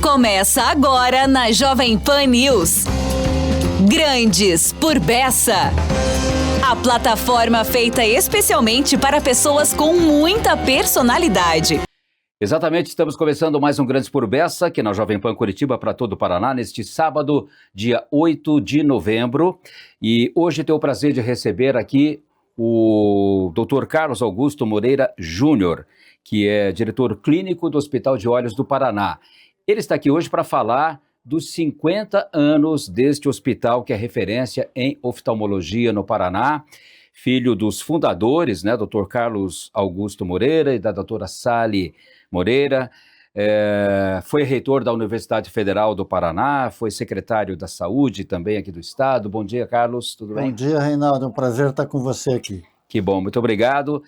Começa agora na Jovem Pan News. Grandes por Bessa. A plataforma feita especialmente para pessoas com muita personalidade. Exatamente, estamos começando mais um Grandes por Bessa, aqui na Jovem Pan Curitiba para todo o Paraná, neste sábado, dia 8 de novembro. E hoje tenho o prazer de receber aqui o Dr. Carlos Augusto Moreira Júnior, que é diretor clínico do Hospital de Olhos do Paraná. Ele está aqui hoje para falar dos 50 anos deste hospital, que é referência em oftalmologia no Paraná, filho dos fundadores, né, Dr. Carlos Augusto Moreira e da doutora Sally Moreira, foi reitor da Universidade Federal do Paraná, foi secretário da Saúde também aqui do Estado. Bom dia, Carlos, tudo bem? Bom dia, Reinaldo, é um prazer estar com você aqui. Que bom, muito obrigado.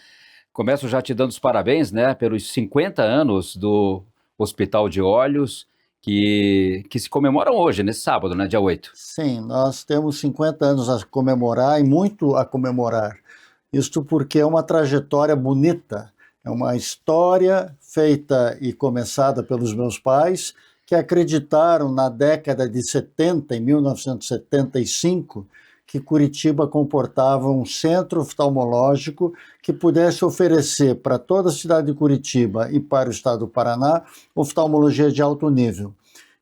Começo já te dando os parabéns, né, pelos 50 anos do Hospital de Olhos, que se comemoram hoje, nesse sábado, né, dia 8. Sim, nós temos 50 anos a comemorar e muito a comemorar. Isto porque é uma trajetória bonita, é uma história feita e começada pelos meus pais, que acreditaram na década de 70, em 1975, que Curitiba comportava um centro oftalmológico que pudesse oferecer para toda a cidade de Curitiba e para o estado do Paraná oftalmologia de alto nível.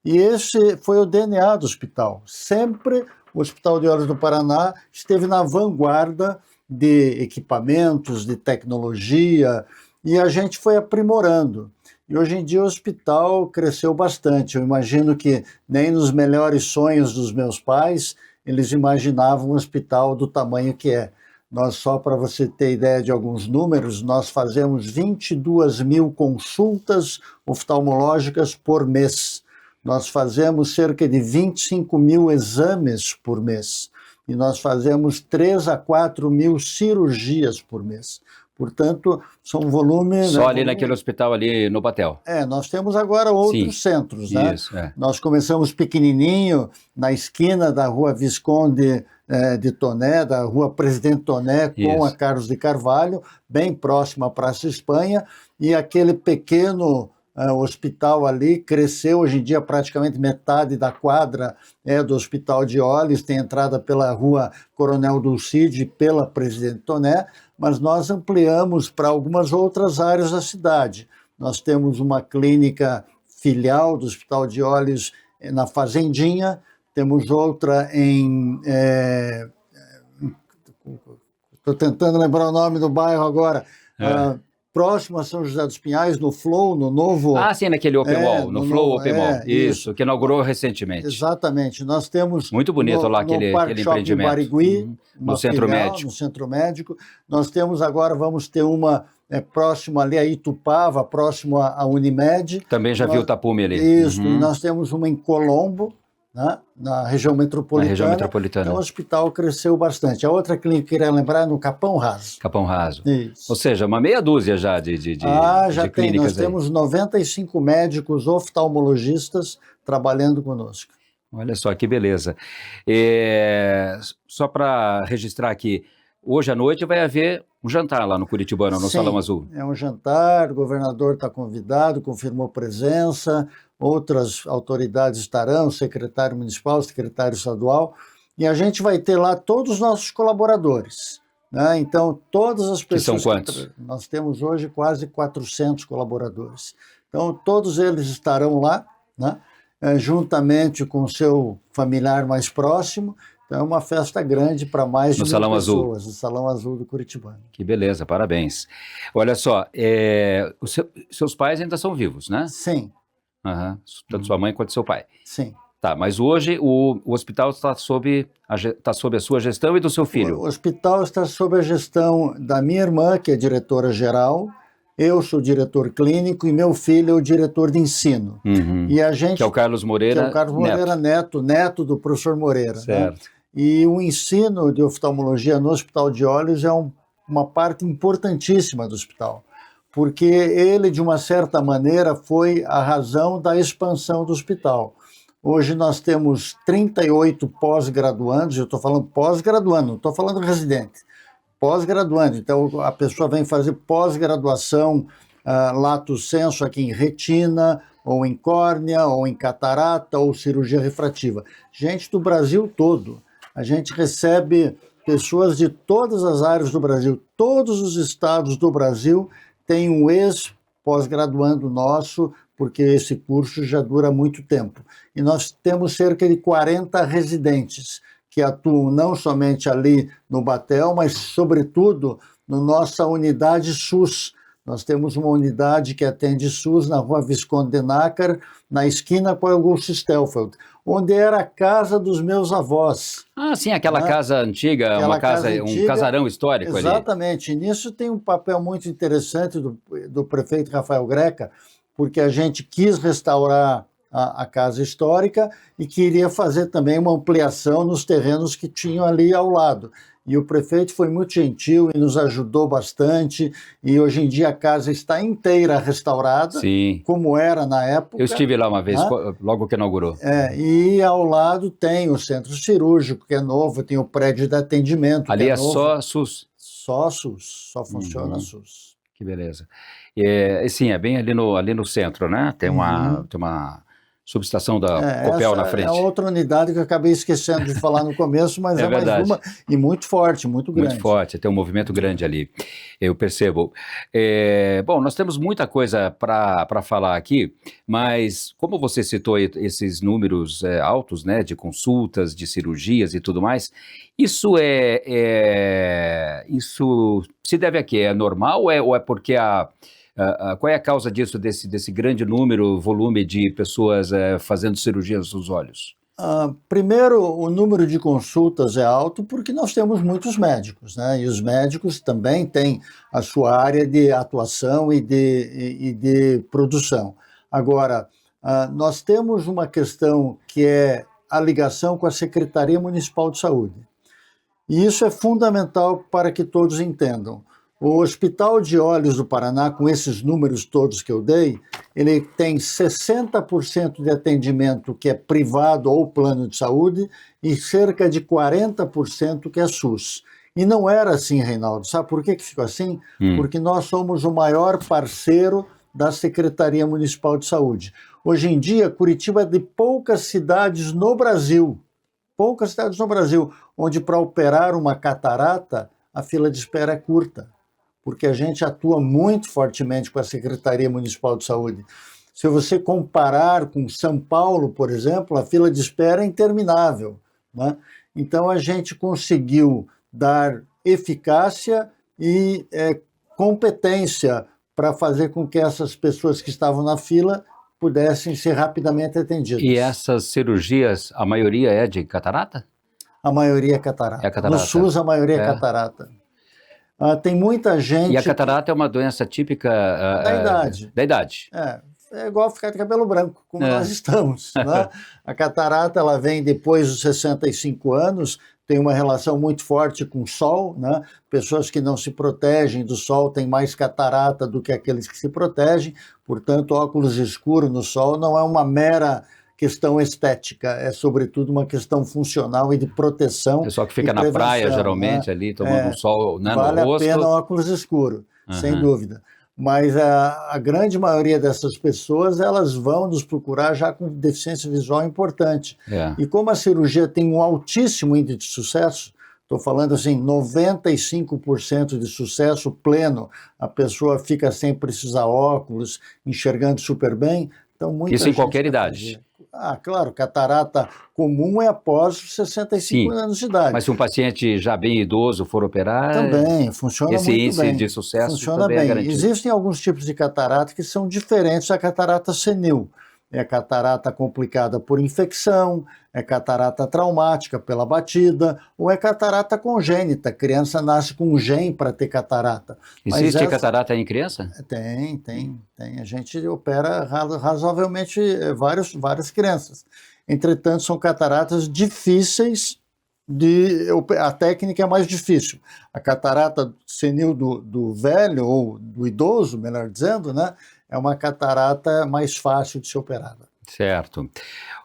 E esse foi o DNA do hospital. Sempre o Hospital de Olhos do Paraná esteve na vanguarda de equipamentos, de tecnologia, e a gente foi aprimorando. E hoje em dia o hospital cresceu bastante. Eu imagino que nem nos melhores sonhos dos meus pais eles imaginavam um hospital do tamanho que é. Nós, só para você ter ideia de alguns números, nós fazemos 22 mil consultas oftalmológicas por mês. Nós fazemos cerca de 25 mil exames por mês. E nós fazemos 3 a 4 mil cirurgias por mês. Portanto, são volumes... Só ali naquele hospital ali no Batel. Nós temos agora outros centros, né? Isso, Nós começamos pequenininho, na esquina da Rua Visconde de Toné, da Rua Presidente Toné, com a Carlos de Carvalho, bem próxima à Praça Espanha, e aquele pequeno hospital ali cresceu. Hoje em dia praticamente metade da quadra é do Hospital de Olhos, tem entrada pela Rua Coronel Dulcide e pela Presidente Toné, mas nós ampliamos para algumas outras áreas da cidade. Nós temos uma clínica filial do Hospital de Olhos na Fazendinha, temos outra em... Estou tentando lembrar o nome do bairro agora. Próximo a São José dos Pinhais, no Flow, no novo... Ah, sim, naquele Open Mall, no Flow Open Mall, isso, que inaugurou recentemente. Exatamente, nós temos... Muito bonito lá aquele empreendimento. Barigui, no Centro Médico. No Centro Médico. Nós temos agora, vamos ter uma próximo ali a Itupava, próximo à Unimed. Também já viu o tapume ali. Isso, nós temos uma em Colombo, né, na região metropolitana. Na região metropolitana. Então o hospital cresceu bastante. A outra clínica que eu queria lembrar é no Capão Raso. Capão Raso. Isso. Ou seja, uma meia dúzia já de já tem. Nós temos 95 médicos oftalmologistas trabalhando conosco. Olha só, que beleza. Só para registrar aqui, hoje à noite vai haver um jantar lá no Curitibano, no Salão Azul. É um jantar, o governador está convidado, confirmou presença, outras autoridades estarão, o secretário municipal, o secretário estadual, e a gente vai ter lá todos os nossos colaboradores, né? Então, todas as pessoas... Que são quantos? Nós temos hoje quase 400 colaboradores. Então, todos eles estarão lá, né? Juntamente com o seu familiar mais próximo. Então é uma festa grande para mais de 1.000 pessoas, no Salão Azul do Curitibano. Que beleza, parabéns. Olha só, seus pais ainda são vivos, né? Sim. Tanto sua mãe quanto seu pai. Sim. Tá, mas hoje o hospital está sob a sua gestão e do seu filho? O hospital está sob a gestão da minha irmã, que é diretora-geral. Eu sou diretor clínico e meu filho é o diretor de ensino. E a gente, que é o Carlos Moreira, que é o Carlos Moreira neto do professor Moreira. Certo. Né? E o ensino de oftalmologia no Hospital de Olhos é uma parte importantíssima do hospital, porque ele, de uma certa maneira, foi a razão da expansão do hospital. Hoje nós temos 38 pós-graduandos, eu estou falando pós-graduando, não estou falando residente. Pós-graduando, então a pessoa vem fazer pós-graduação lato sensu aqui em retina, ou em córnea, ou em catarata, ou cirurgia refrativa. Gente do Brasil todo. A gente recebe pessoas de todas as áreas do Brasil. Todos os estados do Brasil têm um ex-pós-graduando nosso, porque esse curso já dura muito tempo. E nós temos cerca de 40 residentes que atuam não somente ali no Batel, mas, sobretudo, na nossa unidade SUS. Nós temos uma unidade que atende SUS na Rua Visconde de Nácar, na esquina com a Augusto Stelfeld, onde era a casa dos meus avós. Ah, sim, aquela casa antiga, Aquela casa um casarão histórico ali. Exatamente. E nisso tem um papel muito interessante do prefeito Rafael Greca, porque a gente quis restaurar a casa histórica e queria fazer também uma ampliação nos terrenos que tinham ali ao lado. E o prefeito foi muito gentil e nos ajudou bastante, e hoje em dia a casa está inteira restaurada, Sim. como era na época. Eu estive lá uma vez, logo que inaugurou. E ao lado tem o centro cirúrgico, que é novo, tem o prédio de atendimento, Ali que é é novo. só SUS. Só SUS, só funciona SUS. Que beleza. Sim, é bem ali no centro, né? Tem uma subestação da Copel na frente. É outra unidade que eu acabei esquecendo de falar no começo, mas é mais uma, e muito forte, muito grande. Muito forte, tem um movimento grande ali, eu percebo. Bom, nós temos muita coisa para falar aqui, mas como você citou esses números altos, né, de consultas, de cirurgias e tudo mais, isso isso se deve a quê? É normal ou é porque qual é a causa disso, desse grande volume de pessoas fazendo cirurgias nos olhos? Primeiro, o número de consultas é alto porque nós temos muitos médicos, né? E os médicos também têm a sua área de atuação e de produção. Agora, nós temos uma questão que é a ligação com a Secretaria Municipal de Saúde. E isso é fundamental para que todos entendam. O Hospital de Olhos do Paraná, com esses números todos que eu dei, ele tem 60% de atendimento que é privado ou plano de saúde e cerca de 40% que é SUS. E não era assim, Reinaldo. Sabe por que ficou assim? Porque nós somos o maior parceiro da Secretaria Municipal de Saúde. Hoje em dia, Curitiba é de poucas cidades no Brasil, onde para operar uma catarata, a fila de espera é curta, porque a gente atua muito fortemente com a Secretaria Municipal de Saúde. Se você comparar com São Paulo, por exemplo, a fila de espera é interminável, né? Então, a gente conseguiu dar eficácia e competência para fazer com que essas pessoas que estavam na fila pudessem ser rapidamente atendidas. E essas cirurgias, a maioria é de catarata? A maioria é catarata. No SUS, a maioria é catarata. Tem muita gente... E a catarata é uma doença típica... da idade. Da idade. É igual ficar de cabelo branco, como nós estamos, né? A catarata, ela vem depois dos 65 anos, tem uma relação muito forte com o sol, né? Pessoas que não se protegem do sol têm mais catarata do que aqueles que se protegem, portanto, óculos escuros no sol não é uma mera questão estética, é sobretudo uma questão funcional e de proteção. O pessoal que fica na praia, geralmente, né? Ali, tomando um sol, né, no rosto. Vale a pena o óculos escuro, sem dúvida. Mas a grande maioria dessas pessoas, elas vão nos procurar já com deficiência visual importante. E como a cirurgia tem um altíssimo índice de sucesso, estou falando assim, 95% de sucesso pleno, a pessoa fica sem precisar óculos, enxergando super bem. Então, muita Isso em qualquer idade. Claro, catarata comum é após 65 anos de idade. Mas se um paciente já bem idoso for operar... Também, funciona muito bem. Esse índice de sucesso funciona também bem. É garantido. Existem alguns tipos de catarata que são diferentes da catarata senil. É catarata complicada por infecção, é catarata traumática pela batida, ou é catarata congênita. A criança nasce com um gene para ter catarata. Existe catarata em criança? Tem. A gente opera razoavelmente várias crianças. Entretanto, são cataratas difíceis, a técnica é mais difícil. A catarata senil do velho, ou do idoso, melhor dizendo, né? É uma catarata mais fácil de ser operada. Certo.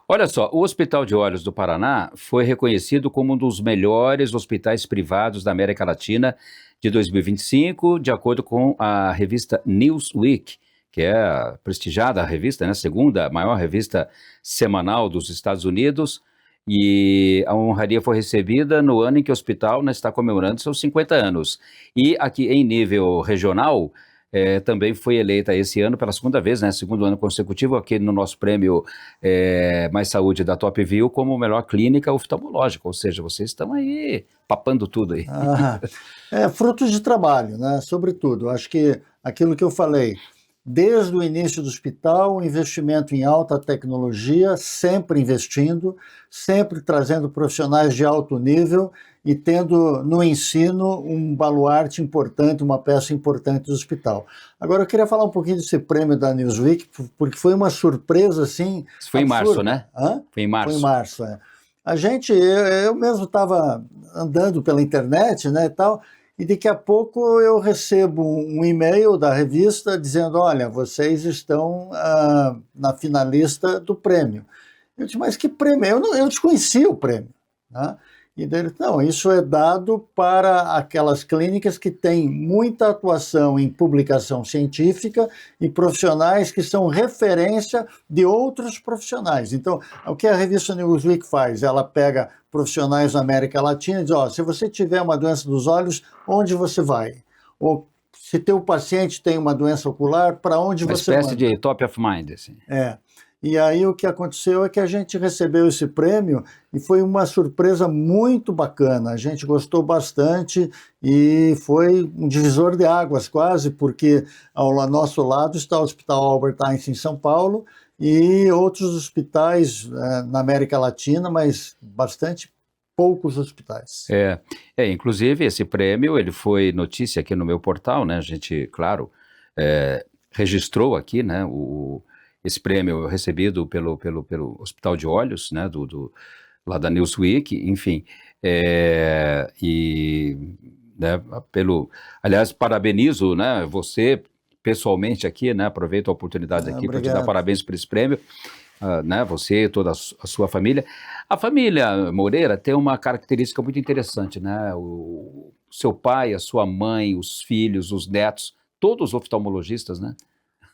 Olha só, o Hospital de Olhos do Paraná foi reconhecido como um dos melhores hospitais privados da América Latina de 2025, de acordo com a revista Newsweek, que é a prestigiada revista, né? Segunda maior revista semanal dos Estados Unidos, e a honraria foi recebida no ano em que o hospital, né, está comemorando seus 50 anos. E aqui em nível regional, também foi eleita esse ano pela segunda vez, né, segundo ano consecutivo, aqui no nosso prêmio Mais Saúde da Top View, como melhor clínica oftalmológica, ou seja, vocês estão aí papando tudo aí. É fruto de trabalho, né? Sobretudo. Acho que aquilo que eu falei, desde o início do hospital, investimento em alta tecnologia, sempre investindo, sempre trazendo profissionais de alto nível e tendo no ensino um baluarte importante, uma peça importante do hospital. Agora, eu queria falar um pouquinho desse prêmio da Newsweek, porque foi uma surpresa, assim, Isso foi absurda. em março, né? Hã? Foi em março. Foi em março, é. Eu mesmo estava andando pela internet, né, e tal, e daqui a pouco eu recebo um e-mail da revista dizendo, olha, vocês estão na finalista do prêmio. Eu disse, mas que prêmio? Eu desconhecia o prêmio, né? E daí, não, isso é dado para aquelas clínicas que têm muita atuação em publicação científica e profissionais que são referência de outros profissionais. Então, o que a revista Newsweek faz? Ela pega profissionais da América Latina e diz, se você tiver uma doença dos olhos, onde você vai? Ou se teu paciente tem uma doença ocular, para onde você vai? Uma espécie de top of mind, assim. E aí o que aconteceu é que a gente recebeu esse prêmio e foi uma surpresa muito bacana. A gente gostou bastante e foi um divisor de águas quase, porque ao nosso lado está o Hospital Albert Einstein em São Paulo e outros hospitais na América Latina, mas bastante poucos hospitais. Inclusive esse prêmio, ele foi notícia aqui no meu portal, né? A gente, claro, registrou aqui, né, esse prêmio recebido pelo Hospital de Olhos, né, lá da Newsweek, enfim, né, aliás, parabenizo, né, você pessoalmente aqui, né, aproveito a oportunidade aqui para te dar parabéns por esse prêmio, né, você e toda a sua família. A família Moreira tem uma característica muito interessante, né, o seu pai, a sua mãe, os filhos, os netos, todos oftalmologistas, né?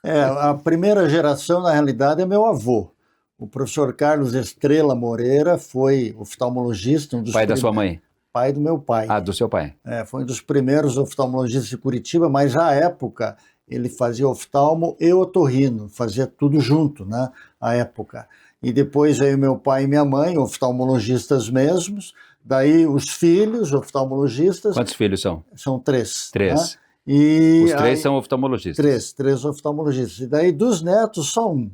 A primeira geração, na realidade, é meu avô. O professor Carlos Estrela Moreira foi oftalmologista. Pai da sua mãe? Pai do meu pai. Do seu pai. Foi um dos primeiros oftalmologistas de Curitiba, mas à época ele fazia oftalmo e otorrino, fazia tudo junto, né, à época. E depois veio meu pai e minha mãe, oftalmologistas mesmos, daí os filhos, oftalmologistas. Quantos filhos são? São 3. 3. Né? Os 3 são oftalmologistas? 3 oftalmologistas. E daí dos netos só um.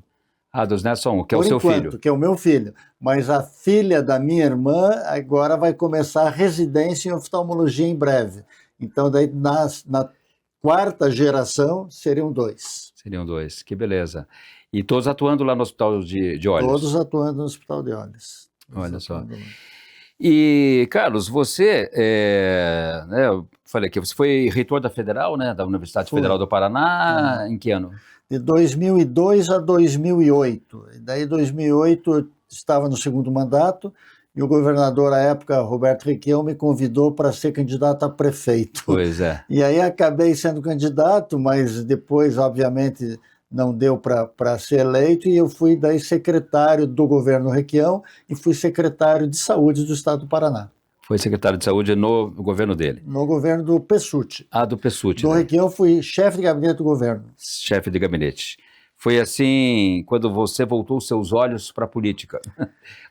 Dos netos só um, que é o seu filho. Que é o meu filho. Mas a filha da minha irmã agora vai começar a residência em oftalmologia em breve. Então daí na quarta geração seriam 2. Seriam 2, que beleza. E todos atuando lá no Hospital de Olhos? Todos atuando no Hospital de Olhos. Olha só. E, Carlos, você, né, eu falei que você foi reitor da Federal, né, da Universidade Federal do Paraná, em que ano? De 2002 a 2008. E daí, em 2008, eu estava no segundo mandato e o governador, à época, Roberto Requião, me convidou para ser candidato a prefeito. Pois é. E aí acabei sendo candidato, mas depois, obviamente, não deu para ser eleito, e eu fui daí secretário do governo Requião e fui secretário de saúde do estado do Paraná. Foi secretário de saúde no governo dele? No governo do Pessutti. Do Pessutti. Do Requião fui chefe de gabinete do governo. Chefe de gabinete. Foi assim, quando você voltou os seus olhos para a política.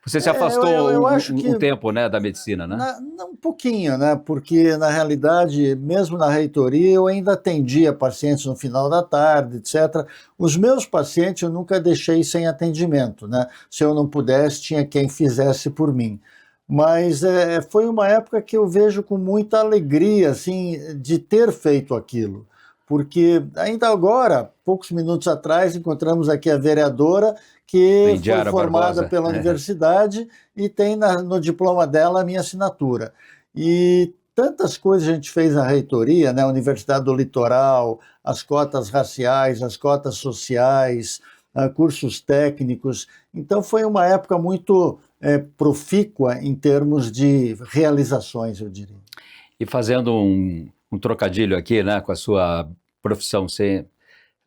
Você se afastou um tempo, né, da medicina, né? Um pouquinho, né? Porque, na realidade, mesmo na reitoria, eu ainda atendia pacientes no final da tarde, etc. Os meus pacientes eu nunca deixei sem atendimento, né? Se eu não pudesse, tinha quem fizesse por mim. Mas foi uma época que eu vejo com muita alegria, assim, de ter feito aquilo. Porque ainda agora, poucos minutos atrás, encontramos aqui a vereadora que foi formada pela universidade e tem no diploma dela a minha assinatura. E tantas coisas a gente fez na reitoria, né? A Universidade do Litoral, as cotas raciais, as cotas sociais, cursos técnicos. Então foi uma época muito profícua em termos de realizações, eu diria. E fazendo um trocadilho aqui, né, com a sua profissão, você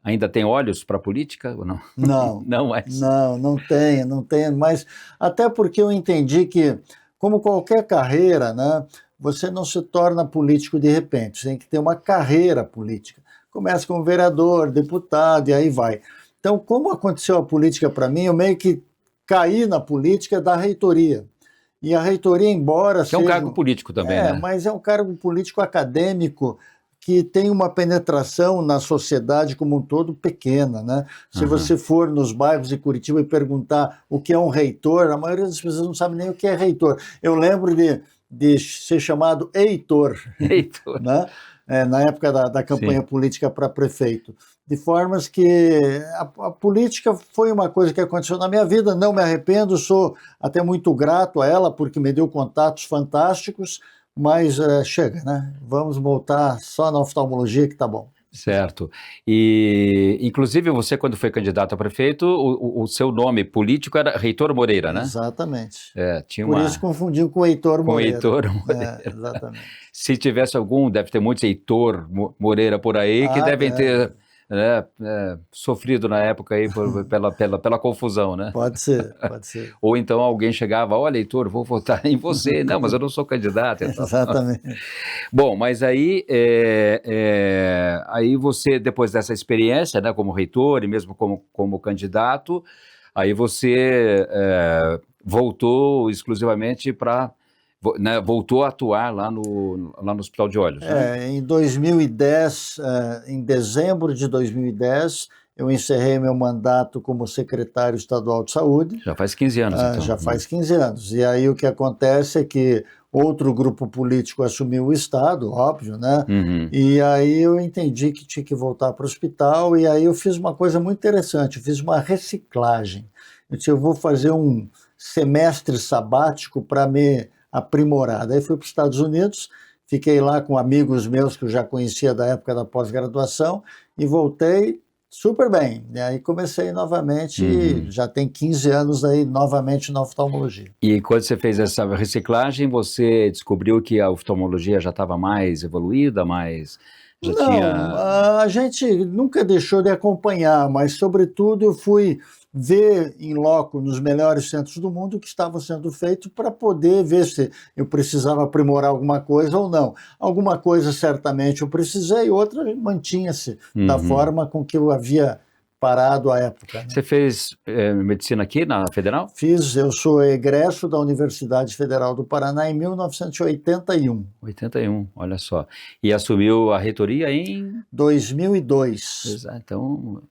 Ainda tem olhos para a política ou não? Não, Não, mas... não tenho, mas até porque eu entendi que, como qualquer carreira, né, você não se torna político de repente, você tem que ter uma carreira política. Começa como vereador, deputado e aí vai. Então, como aconteceu a política para mim, eu meio que caí na política da reitoria. E a reitoria, embora Que é um cargo político também, né? Mas é um cargo político acadêmico que tem uma penetração na sociedade como um todo pequena, né? Se você for nos bairros de Curitiba e perguntar o que é um reitor, a maioria das pessoas não sabe nem o que é reitor. Eu lembro de ser chamado Heitor, Heitor. né? Na época da campanha política para prefeito. De formas que a política foi uma coisa que aconteceu na minha vida, não me arrependo, sou até muito grato a ela, porque me deu contatos fantásticos, mas chega, né? Vamos voltar só na oftalmologia que tá bom. Certo. E, inclusive, você, quando foi candidato a prefeito, o seu nome político era Reitor Moreira, né? Exatamente. Tinha Por isso confundiu com o Heitor Moreira. Com Heitor Moreira. Exatamente. Se tivesse algum, deve ter muitos Heitor Moreira por aí, que devem ter sofrido na época aí pela confusão, né? Pode ser, pode ser. Ou então alguém chegava, olha, Heitor, vou votar em você. Não, mas eu não sou candidato. Então. Exatamente. Bom, mas aí, aí você, depois dessa experiência, né, como reitor e mesmo como candidato, aí você voltou exclusivamente para... Né, voltou a atuar lá no Hospital de Olhos. Né? Em 2010, em dezembro de 2010, eu encerrei meu mandato como secretário estadual de saúde. Já faz 15 anos, então. Já faz 15 anos. E aí o que acontece é que outro grupo político assumiu o Estado, óbvio, né? E aí eu entendi que tinha que voltar para o hospital, e aí eu fiz uma coisa muito interessante, eu fiz uma reciclagem. Eu disse, eu vou fazer um semestre sabático para me aprimorar. Daí fui para os Estados Unidos, fiquei lá com amigos meus que eu já conhecia da época da pós-graduação e voltei super bem. E aí comecei novamente, já tem 15 anos aí novamente na oftalmologia. E quando você fez essa reciclagem, você descobriu que a oftalmologia já estava mais evoluída, a gente nunca deixou de acompanhar, mas sobretudo eu fui ver em loco nos melhores centros do mundo o que estava sendo feito para poder ver se eu precisava aprimorar alguma coisa ou não. Alguma coisa certamente eu precisei, outra mantinha-se da forma com que eu havia parado à época. Né? Você fez medicina aqui na Federal? Fiz, eu sou egresso da Universidade Federal do Paraná em 1981. 81, olha só. E assumiu a reitoria em... 2002. Exato, então...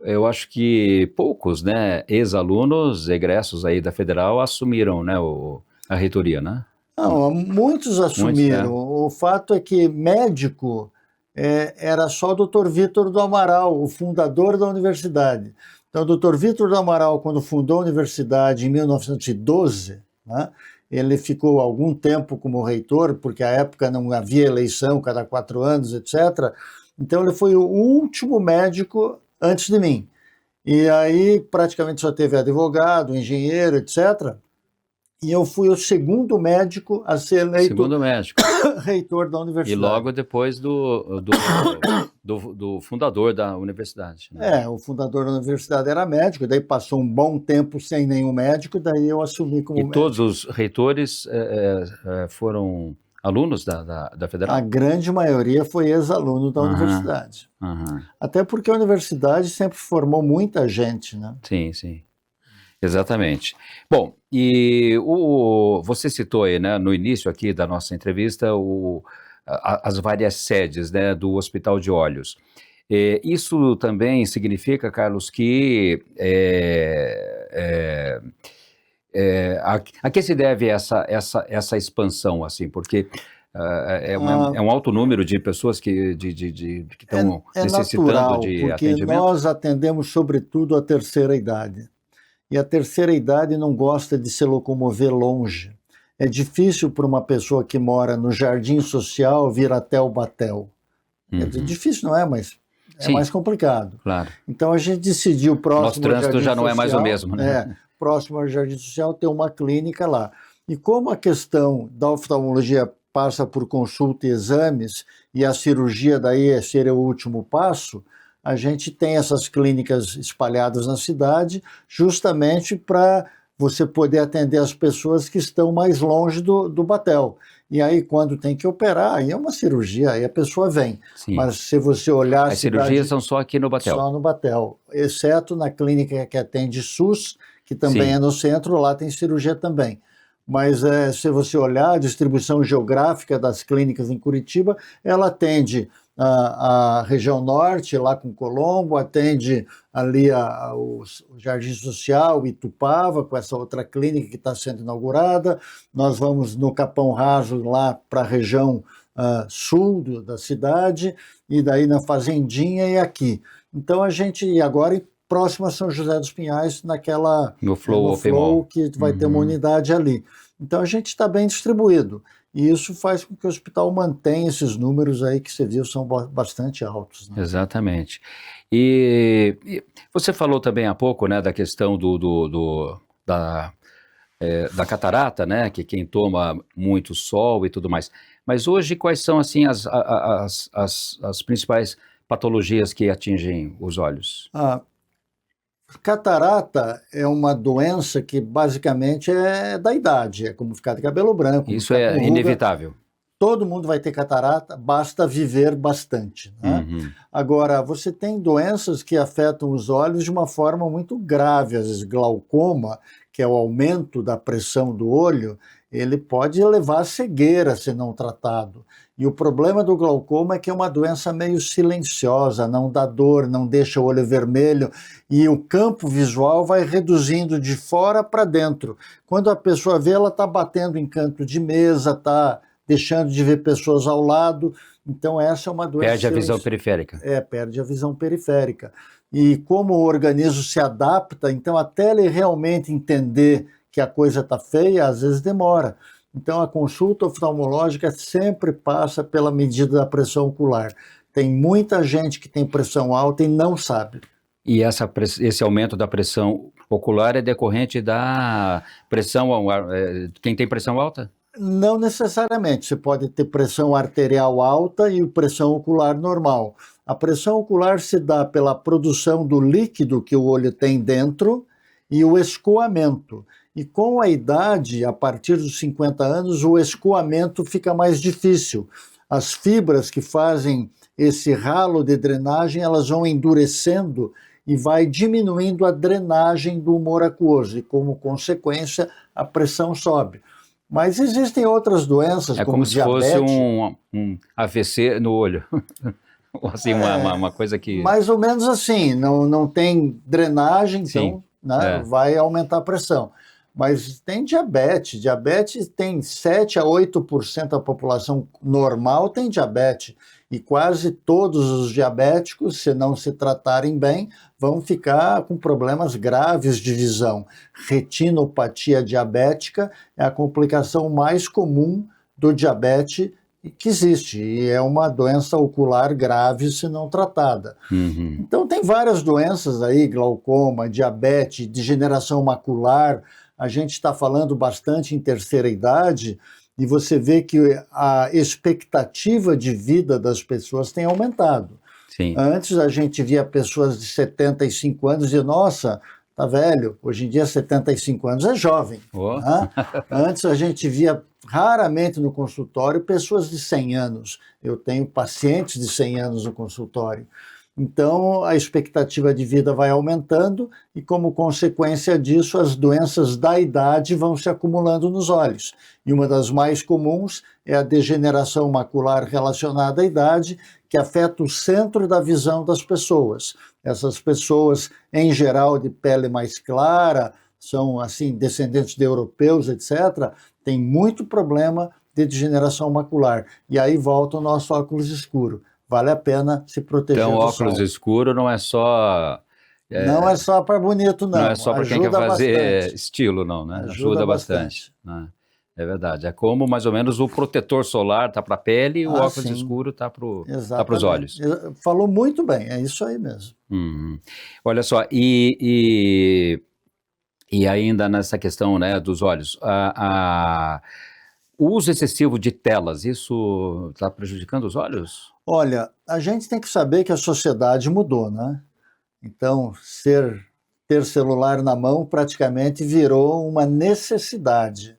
Eu acho que poucos, né, ex-alunos, egressos aí da Federal assumiram, né, a reitoria, né? Não, muitos assumiram. O fato é que médico era só o Dr. Vítor do Amaral, o fundador da universidade. Então, o Dr. Vítor do Amaral, quando fundou a universidade em 1912, né, ele ficou algum tempo como reitor, porque à época não havia eleição cada 4 anos, etc. Então, ele foi o último médico antes de mim. E aí praticamente só teve advogado, engenheiro, etc. E eu fui o segundo médico a ser eleito reitor da universidade. E logo depois do fundador da universidade. Né? O fundador da universidade era médico, daí passou um bom tempo sem nenhum médico, daí eu assumi como médico. E todos os reitores foram alunos da Federal? A grande maioria foi ex-aluno da universidade. Até porque a universidade sempre formou muita gente, né? Sim, sim. Exatamente. Bom, e você citou aí, né, no início aqui da nossa entrevista, as várias sedes, né, do Hospital de Olhos. Isso também significa, Carlos, que a que se deve essa expansão, assim, porque é um alto número de pessoas que estão necessitando natural, de porque atendimento? Nós atendemos sobretudo a terceira idade, e a terceira idade não gosta de se locomover longe. É difícil para uma pessoa que mora no Jardim Social vir até o Batel. É difícil, não é, mas é mais complicado. Claro. Então a gente decidiu próximo Nosso trânsito já não é mais o mesmo, né? Próximo ao Jardim Social, ter uma clínica lá. E como a questão da oftalmologia passa por consulta e exames, e a cirurgia daí seria o último passo, a gente tem essas clínicas espalhadas na cidade justamente para você poder atender as pessoas que estão mais longe do Batel. E aí, quando tem que operar, aí é uma cirurgia, aí a pessoa vem. Sim. Mas se você olhar a As cidade, cirurgias são só aqui no Batel. só no Batel, exceto na clínica que atende SUS, que também Sim. é no centro, lá tem cirurgia também. Mas se você olhar a distribuição geográfica das clínicas em Curitiba, ela atende a região norte, lá com Colombo, atende ali o Jardim Social, Itupava, com essa outra clínica que está sendo inaugurada. Nós vamos no Capão Raso, lá para a região sul da cidade, e daí na Fazendinha e aqui. Então a gente, e agora próximo a São José dos Pinhais, no Flow que vai ter uma unidade ali. Então a gente está bem distribuído. E isso faz com que o hospital mantenha esses números aí que você viu, são bastante altos. Né? Exatamente. E você falou também há pouco, né, da questão da catarata, né, que quem toma muito sol e tudo mais. Mas hoje, quais são, assim, as principais patologias que atingem os olhos? Catarata é uma doença que basicamente é da idade, é como ficar de cabelo branco. Isso é inevitável. Todo mundo vai ter catarata, basta viver bastante. Né? Uhum. Agora, você tem doenças que afetam os olhos de uma forma muito grave, às vezes glaucoma, que é o aumento da pressão do olho, ele pode levar à cegueira se não tratado. E o problema do glaucoma é que é uma doença meio silenciosa, não dá dor, não deixa o olho vermelho, e o campo visual vai reduzindo de fora para dentro. Quando a pessoa vê, ela está batendo em canto de mesa, está deixando de ver pessoas ao lado. Então essa é uma doença... Perde a visão periférica. Perde a visão periférica. E como o organismo se adapta, então até ele realmente entender que a coisa está feia, às vezes demora. Então, a consulta oftalmológica sempre passa pela medida da pressão ocular. Tem muita gente que tem pressão alta e não sabe. E esse aumento da pressão ocular é decorrente da pressão... Quem tem pressão alta? Não necessariamente. Você pode ter pressão arterial alta e pressão ocular normal. A pressão ocular se dá pela produção do líquido que o olho tem dentro e o escoamento. E com a idade, a partir dos 50 anos, o escoamento fica mais difícil. As fibras que fazem esse ralo de drenagem, elas vão endurecendo e vai diminuindo a drenagem do humor aquoso. E, como consequência, a pressão sobe. Mas existem outras doenças, como diabetes. É como se fosse um AVC no olho. Assim, uma coisa que... Mais ou menos assim. Não tem drenagem, então vai aumentar a pressão. Mas tem diabetes. Diabetes tem 7 a 8% da população normal tem diabetes. E quase todos os diabéticos, se não se tratarem bem, vão ficar com problemas graves de visão. Retinopatia diabética é a complicação mais comum do diabetes que existe. E é uma doença ocular grave se não tratada. Uhum. Então tem várias doenças aí, glaucoma, diabetes, degeneração macular. A gente está falando bastante em terceira idade e você vê que a expectativa de vida das pessoas tem aumentado. Sim. Antes a gente via pessoas de 75 anos e, nossa, tá velho. Hoje em dia 75 anos é jovem. Oh. Né? Antes a gente via raramente no consultório pessoas de 100 anos. Eu tenho pacientes de 100 anos no consultório. Então, a expectativa de vida vai aumentando e, como consequência disso, as doenças da idade vão se acumulando nos olhos. E uma das mais comuns é a degeneração macular relacionada à idade, que afeta o centro da visão das pessoas. Essas pessoas, em geral, de pele mais clara, são, assim, descendentes de europeus, etc., têm muito problema de degeneração macular. E aí volta o nosso óculos escuro. Vale a pena se proteger do sol. Então, óculos escuro não é só... Não é só para bonito, não. Não é só para quem quer fazer bastante. Estilo, não, né? Ajuda bastante. Né? É verdade. É como, mais ou menos, o protetor solar está para a pele e o óculos escuro está para os olhos. Falou muito bem, é isso aí mesmo. Uhum. Olha só, e ainda nessa questão, né, dos olhos, O uso excessivo de telas, isso está prejudicando os olhos? Olha, a gente tem que saber que a sociedade mudou, né? Então, ter celular na mão praticamente virou uma necessidade.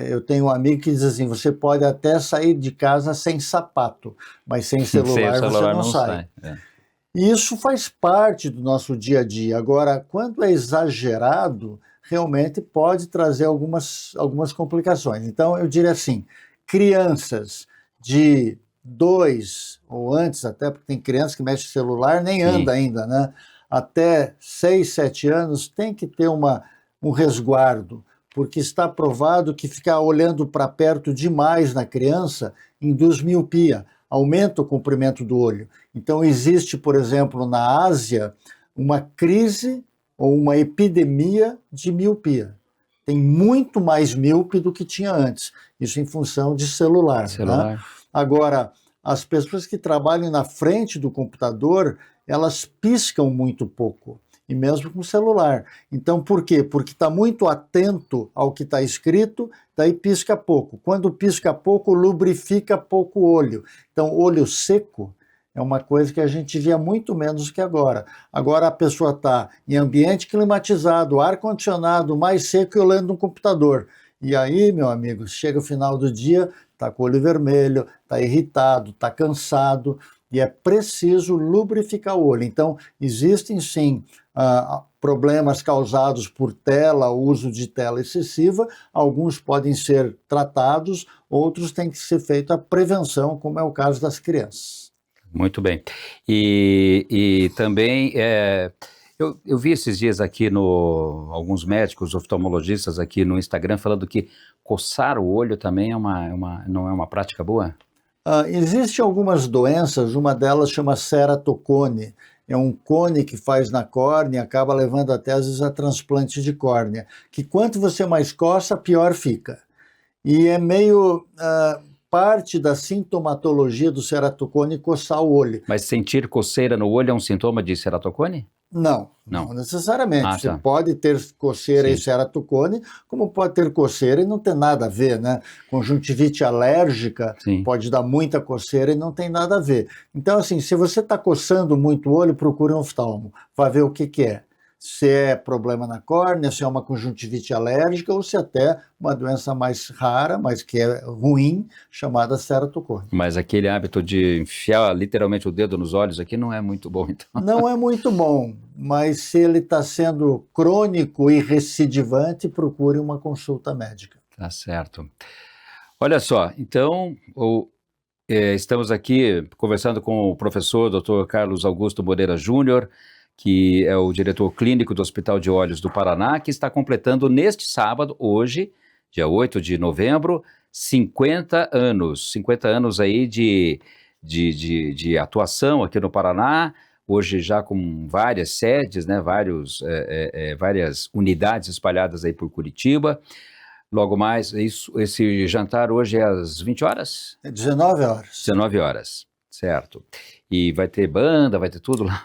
Eu tenho um amigo que diz assim, você pode até sair de casa sem sapato, mas sem celular você não sai. E isso faz parte do nosso dia a dia. Agora, quando é exagerado, realmente pode trazer algumas complicações. Então, eu diria assim, crianças de 2 ou antes, até porque tem criança que mexe no celular, nem anda ainda, né? Até 6, 7 anos, tem que ter um resguardo, porque está provado que ficar olhando para perto demais na criança induz miopia, aumenta o comprimento do olho. Então, existe, por exemplo, na Ásia, uma crise ou uma epidemia de miopia. Tem muito mais míope do que tinha antes, isso em função de celular. Né? Agora, as pessoas que trabalham na frente do computador, elas piscam muito pouco, e mesmo com celular. Então, por quê? Porque está muito atento ao que está escrito, daí pisca pouco. Quando pisca pouco, lubrifica pouco o olho. Então, olho seco é uma coisa que a gente via muito menos que agora. Agora a pessoa está em ambiente climatizado, ar-condicionado, mais seco e olhando no computador. E aí, meu amigo, chega o final do dia, está com o olho vermelho, está irritado, está cansado, e é preciso lubrificar o olho. Então, existem sim problemas causados por tela, uso de tela excessiva, alguns podem ser tratados, outros têm que ser feita a prevenção, como é o caso das crianças. Muito bem. E também, eu vi esses dias aqui alguns médicos, oftalmologistas aqui no Instagram falando que coçar o olho também não é uma prática boa? Existem algumas doenças, uma delas chama ceratocone, é um cone que faz na córnea, acaba levando até às vezes a transplante de córnea, que quanto você mais coça, pior fica. E é meio parte da sintomatologia do ceratocone coçar o olho. Mas sentir coceira no olho é um sintoma de ceratocone? Não necessariamente. Você pode ter coceira e ceratocone, como pode ter coceira e não ter nada a ver, né? Conjuntivite alérgica pode dar muita coceira e não tem nada a ver. Então, assim, se você está coçando muito o olho, procure um oftalmo, vai ver o que é. Se é problema na córnea, se é uma conjuntivite alérgica ou se até uma doença mais rara, mas que é ruim, chamada ceratocone. Mas aquele hábito de enfiar literalmente o dedo nos olhos aqui não é muito bom, então. Não é muito bom, mas se ele está sendo crônico e recidivante, procure uma consulta médica. Tá certo. Olha só, então, estamos aqui conversando com o professor Dr. Carlos Augusto Moreira Júnior, que é o diretor clínico do Hospital de Olhos do Paraná, que está completando neste sábado, hoje, dia 8 de novembro, 50 anos. 50 anos aí de atuação aqui no Paraná, hoje já com várias sedes, né, várias unidades espalhadas aí por Curitiba. Logo mais, esse jantar hoje é às 20 horas? É 19 horas. 19 horas, certo. E vai ter banda, vai ter tudo lá?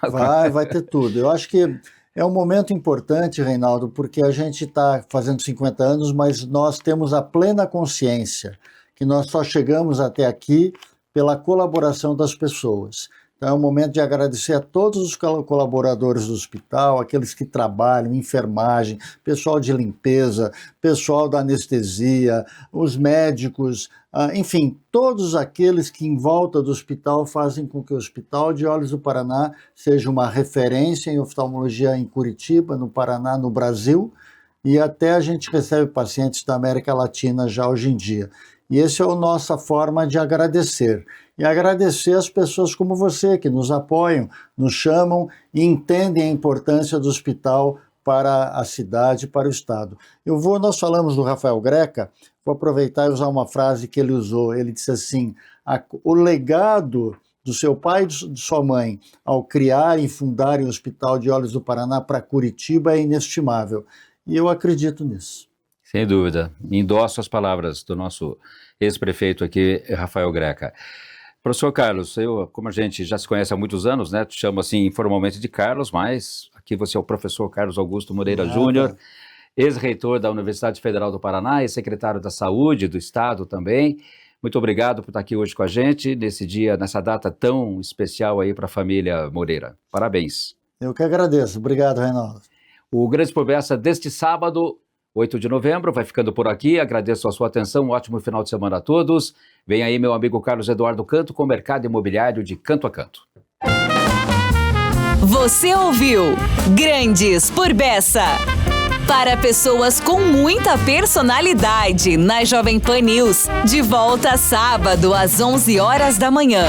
Vai ter tudo. Eu acho que é um momento importante, Reinaldo, porque a gente está fazendo 50 anos, mas nós temos a plena consciência que nós só chegamos até aqui pela colaboração das pessoas. Então é um momento de agradecer a todos os colaboradores do hospital, aqueles que trabalham, enfermagem, pessoal de limpeza, pessoal da anestesia, os médicos, enfim, todos aqueles que em volta do hospital fazem com que o Hospital de Olhos do Paraná seja uma referência em oftalmologia em Curitiba, no Paraná, no Brasil, e até a gente recebe pacientes da América Latina já hoje em dia. E essa é a nossa forma de agradecer. E agradecer as pessoas como você, que nos apoiam, nos chamam e entendem a importância do hospital para a cidade, para o estado. Nós falamos do Rafael Greca, vou aproveitar e usar uma frase que ele usou. Ele disse assim, o legado do seu pai e de sua mãe ao criar e fundarem o Hospital de Olhos do Paraná para Curitiba é inestimável. E eu acredito nisso. Sem dúvida. Endosso as palavras do nosso ex-prefeito aqui, Rafael Greca. Professor Carlos, como a gente já se conhece há muitos anos, né? Te chamo assim informalmente de Carlos, mas aqui você é o professor Carlos Augusto Moreira Júnior. ex-reitor da Universidade Federal do Paraná e secretário da Saúde do Estado também. Muito obrigado por estar aqui hoje com a gente, nesse dia, nessa data tão especial aí para a família Moreira. Parabéns. Eu que agradeço. Obrigado, Reinaldo. O Grandes por Bessa deste sábado, 8 de novembro, vai ficando por aqui. Agradeço a sua atenção, um ótimo final de semana a todos. Vem aí meu amigo Carlos Eduardo Canto com o Mercado Imobiliário de Canto a Canto. Você ouviu Grandes por Bessa. Para pessoas com muita personalidade, na Jovem Pan News, de volta sábado às 11 horas da manhã.